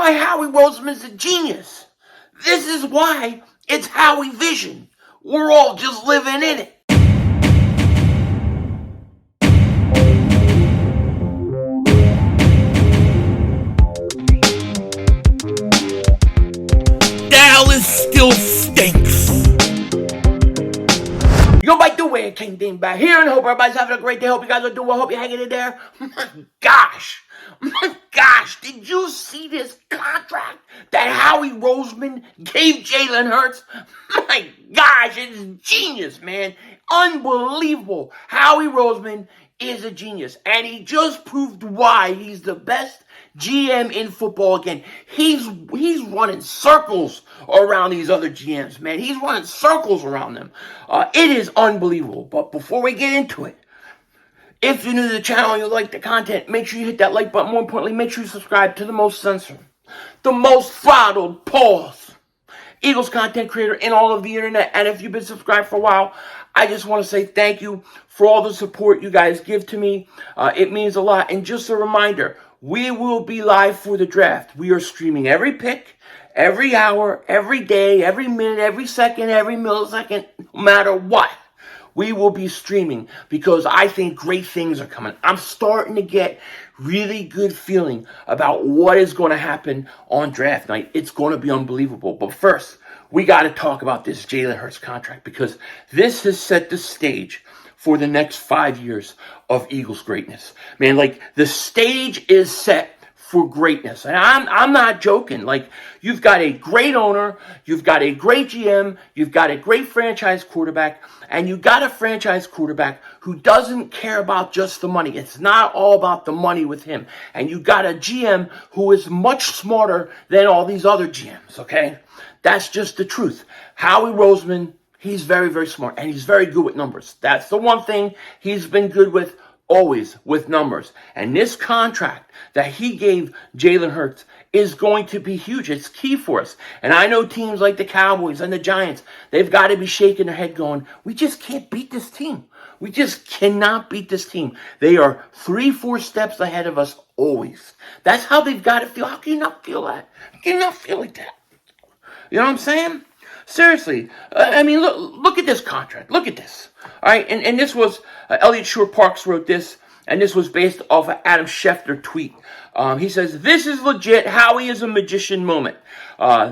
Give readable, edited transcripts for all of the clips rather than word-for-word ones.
why Howie Roseman's a genius. This is why it's Howie Vision. We're all just living in it. Dallas still stinks. Yo, by the way, King Dingbat here, and hope everybody's having a great day. Hope you guys are doing well. Hope you're hanging in there. My gosh, did you see this contract that Howie Roseman gave Jalen Hurts? My gosh, it's genius, man. Unbelievable. Howie Roseman is a genius, and he just proved why he's the best GM in football again. He's running circles around these other GMs, man. He's running circles around them. It is unbelievable. But before we get into it, if you're new to the channel and you like the content, make sure you hit that like button. More importantly, make sure you subscribe to the most censored, the most throttled, pause, Eagles content creator in all of the internet. And if you've been subscribed for a while, I just want to say thank you for all the support you guys give to me. It means a lot. And just a reminder, we will be live for the draft. We are streaming every pick, every hour, every day, every minute, every second, every millisecond, no matter what. We will be streaming because I think great things are coming. I'm starting to get really good feeling about what is going to happen on draft night. It's going to be unbelievable. But first, we got to talk about this Jalen Hurts contract because this has set the stage for the next 5 years of Eagles greatness. Man, like, the stage is set for greatness. And I'm not joking. Like, you've got a great owner, you've got a great GM, you've got a great franchise quarterback, and you got a franchise quarterback who doesn't care about just the money. It's not all about the money with him. And you got a GM who is much smarter than all these other GMs, okay? That's just the truth. Howie Roseman, he's very, very smart, and he's very good with numbers. That's the one thing he's been good with, always with numbers. And this contract that he gave Jalen Hurts is going to be huge. It's key for us. And I know teams like the Cowboys and the Giants, they've got to be shaking their head going, we just can't beat this team. We just cannot beat this team. They are 3-4 steps ahead of us always. That's how they've got to feel. How can you not feel that? How can you not feel like that? You know what I'm saying? Seriously, I mean, look at this contract. Look at this. All right, and this was, Elliot Shore Parks wrote this, and this was based off an Adam Schefter tweet. He says, this is legit Howie is a magician moment.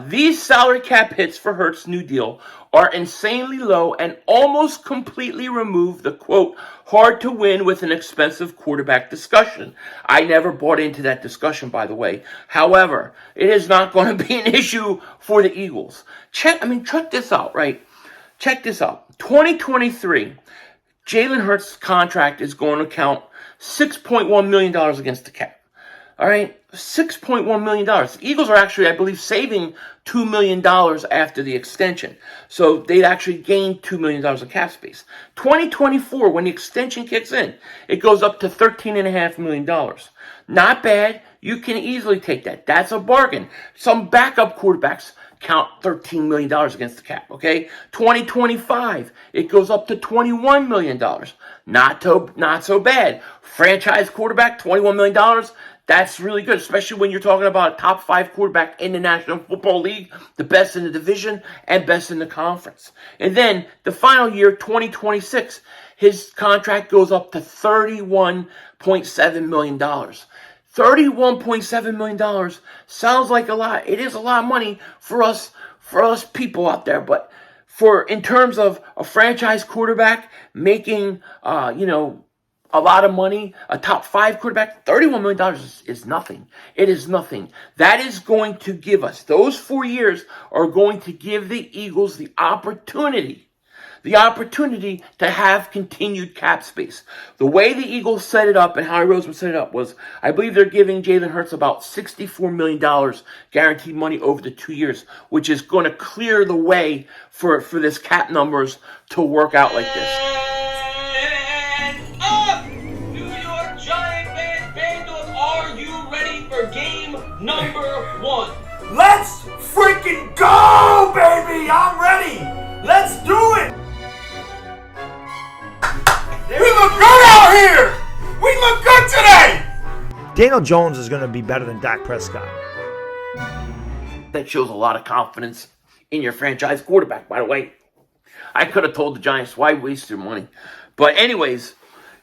These salary cap hits for Hurts' new deal are insanely low and almost completely remove the, quote, hard to win with an expensive quarterback discussion. I never bought into that discussion, by the way. However, it is not going to be an issue for the Eagles. Check this out, right? Check this out. 2023, Jalen Hurts' contract is going to count $6.1 million against the cap. All right, $6.1 million. The Eagles are actually, I believe, saving $2 million after the extension. So they'd actually gained $2 million of cap space. 2024, when the extension kicks in, it goes up to $13.5 million. Not bad. You can easily take that. That's a bargain. Some backup quarterbacks count $13 million against the cap, okay? 2025, it goes up to $21 million. Not so bad. Franchise quarterback, $21 million. That's really good, especially when you're talking about a top 5 quarterback in the National Football League, the best in the division and best in the conference. And then the final year, 2026, his contract goes up to $31.7 million. $31.7 million sounds like a lot. It is a lot of money for us people out there, but in terms of a franchise quarterback making, a lot of money, a top 5 quarterback, $31 million is nothing. It is nothing. That is going to give us, those 4 years are going to give the Eagles the opportunity to have continued cap space. The way the Eagles set it up and Howie Roseman set it up was, I believe they're giving Jalen Hurts about $64 million guaranteed money over the 2 years, which is going to clear the way for this cap numbers to work out like this. Game number 1. Let's freaking go, baby! I'm ready! Let's do it! We look good out here! We look good today! Daniel Jones is going to be better than Dak Prescott. That shows a lot of confidence in your franchise quarterback, by the way. I could have told the Giants, why waste your money? But anyways,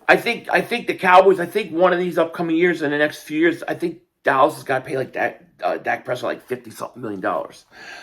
I think the Cowboys, I think one of these upcoming years, in the next few years, I think Dallas has got to pay like Dak Prescott like $50-something million.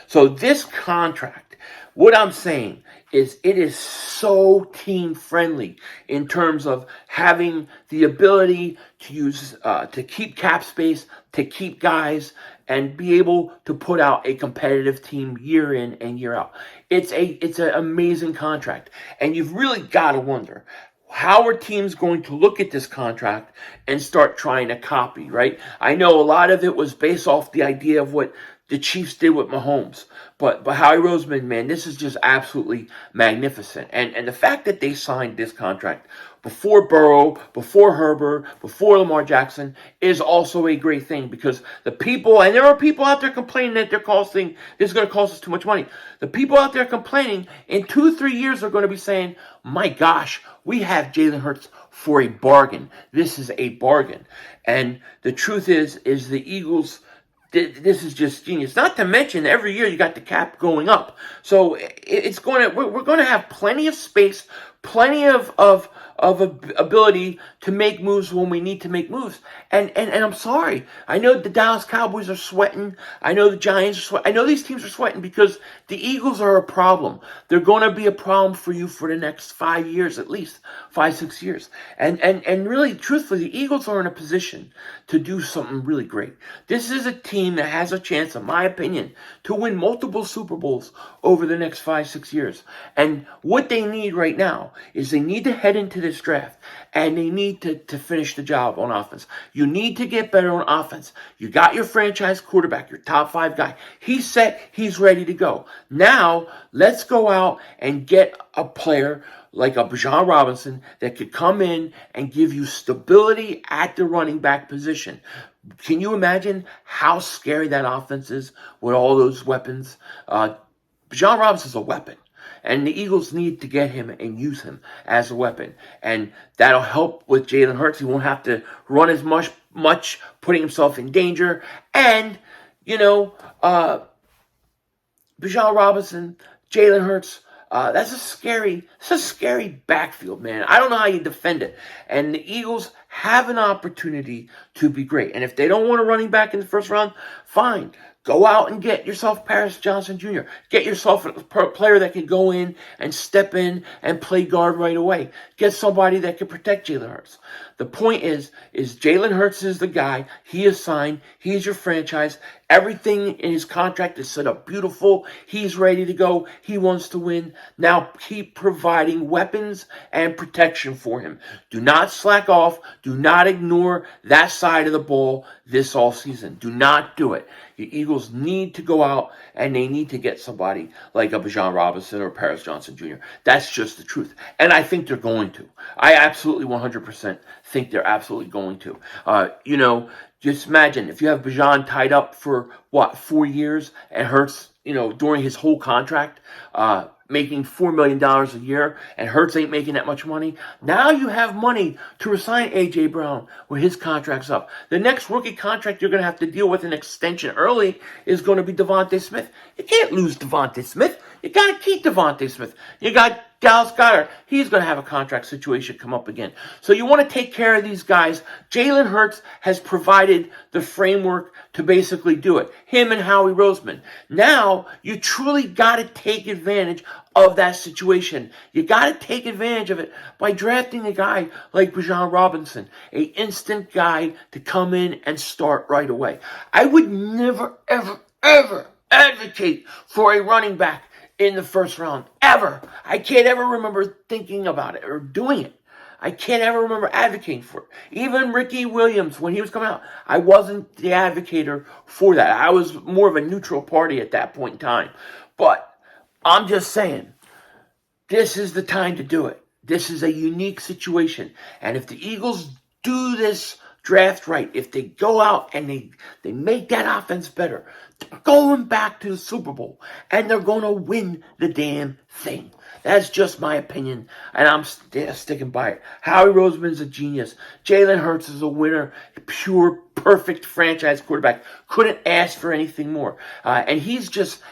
So this contract, what I'm saying is it is so team friendly in terms of having the ability to use to keep cap space, to keep guys, and be able to put out a competitive team year in and year out. It's an amazing contract, and you've really got to wonder, how are teams going to look at this contract and start trying to copy, right? I know a lot of it was based off the idea of what the Chiefs did with Mahomes. But Howie Roseman, man, this is just absolutely magnificent. And the fact that they signed this contract before Burrow, before Herbert, before Lamar Jackson is also a great thing, because the people, and there are people out there complaining that this is going to cost us too much money. The people out there complaining in 2-3 years are going to be saying, my gosh, we have Jalen Hurts for a bargain. This is a bargain. And the truth is the Eagles, this is just genius. Not to mention, every year you got the cap going up, so we're going to have plenty of space, plenty of ability to make moves when we need to make moves. And I'm sorry, I know the Dallas Cowboys are sweating. I know the Giants are sweating. I know these teams are sweating because the Eagles are a problem. They're going to be a problem for you for the next 5 years, at least 5-6 years. And really, truthfully, the Eagles are in a position to do something really great. This is a team that has a chance, in my opinion, to win multiple Super Bowls over the next 5-6 years. And what they need right now is they need to head into this draft, and they need to finish the job on offense. You need to get better on offense. You got your franchise quarterback, your top 5 guy. He's set. He's ready to go. Now, let's go out and get a player like a Bijan Robinson that could come in and give you stability at the running back position. Can you imagine how scary that offense is with all those weapons? Bijan Robinson's a weapon. And the Eagles need to get him and use him as a weapon. And that'll help with Jalen Hurts. He won't have to run as much, putting himself in danger. And, Bijan Robinson, Jalen Hurts, that's a scary backfield, man. I don't know how you defend it. And the Eagles have an opportunity to be great. And if they don't want a running back in the first round, fine. Go out and get yourself Paris Johnson Jr. Get yourself a player that can go in and step in and play guard right away. Get somebody that can protect Jalen Hurts. The point is Jalen Hurts is the guy. He is signed. He's your franchise. Everything in his contract is set up beautiful. He's ready to go. He wants to win. Now keep providing weapons and protection for him. Do not slack off. Do not ignore that side of the ball this all season. Do not do it. The Eagles need to go out and they need to get somebody like a Bijan Robinson or Paris Johnson Jr. That's just the truth. And I think they're going to. I absolutely 100% think they're absolutely going to. Just imagine if you have Bijan tied up for, 4 years, and Hurts, during his whole contract, making $4 million a year, and Hurts ain't making that much money. Now you have money to resign A.J. Brown when his contract's up. The next rookie contract you're going to have to deal with an extension early is going to be Devontae Smith. You can't lose Devontae Smith. You got to keep Devontae Smith. You got Dallas Goedert. He's going to have a contract situation come up again. So you want to take care of these guys. Jalen Hurts has provided the framework to basically do it. Him and Howie Roseman. Now, you truly got to take advantage of that situation. You got to take advantage of it by drafting a guy like Bijan Robinson, a instant guy to come in and start right away. I would never, ever, ever advocate for a running back in the first round, ever. I can't ever remember thinking about it or doing it. I can't ever remember advocating for it. Even Ricky Williams, when he was coming out, I wasn't the advocator for that. I was more of a neutral party at that point in time. But I'm just saying, this is the time to do it. This is a unique situation. And if the Eagles do this draft right, if they go out and they make that offense better, they're going back to the Super Bowl, and they're going to win the damn thing. That's just my opinion, and I'm sticking by it. Howie Roseman's a genius. Jalen Hurts is a winner, pure, perfect franchise quarterback. Couldn't ask for anything more. And he's just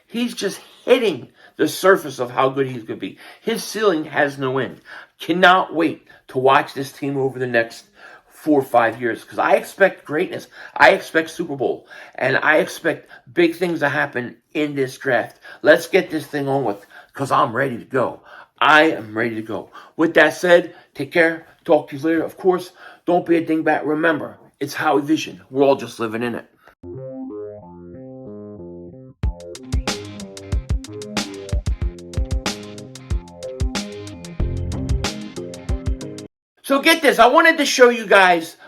hitting the surface of how good he's going to be. His ceiling has no end. Cannot wait to watch this team over the next 4 or 5 years, because I expect greatness. I expect Super Bowl, and I expect big things to happen in this draft. Let's get this thing on with, because I'm ready to go. I am ready to go. With that said, take care. Talk to you later. Of course, don't be a dingbat. Remember, it's Howie Vision. We're all just living in it. So get this, I wanted to show you guys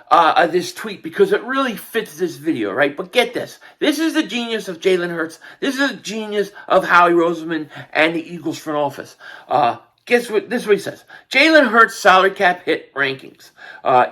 this tweet because it really fits this video, right? But get this, this is the genius of Jalen Hurts. This is the genius of Howie Roseman and the Eagles front office. Guess what? This is what he says. Jalen Hurts salary cap hit rankings.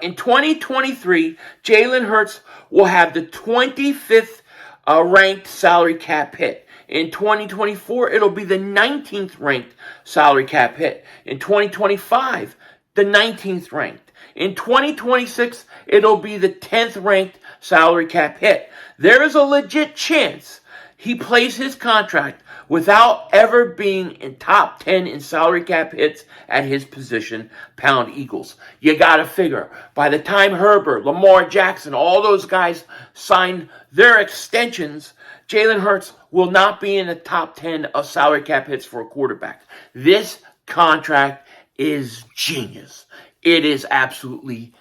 In 2023, Jalen Hurts will have the 25th ranked salary cap hit. In 2024, it'll be the 19th ranked salary cap hit. In 2025, the 19th ranked. In 2026, it'll be the 10th ranked salary cap hit. There is a legit chance he plays his contract without ever being in top 10 in salary cap hits at his position, pound Eagles. You gotta figure, by the time Herbert, Lamar Jackson, all those guys sign their extensions, Jalen Hurts will not be in the top 10 of salary cap hits for a quarterback. This contract is genius. It is absolutely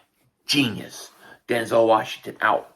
genius. Denzel Washington out.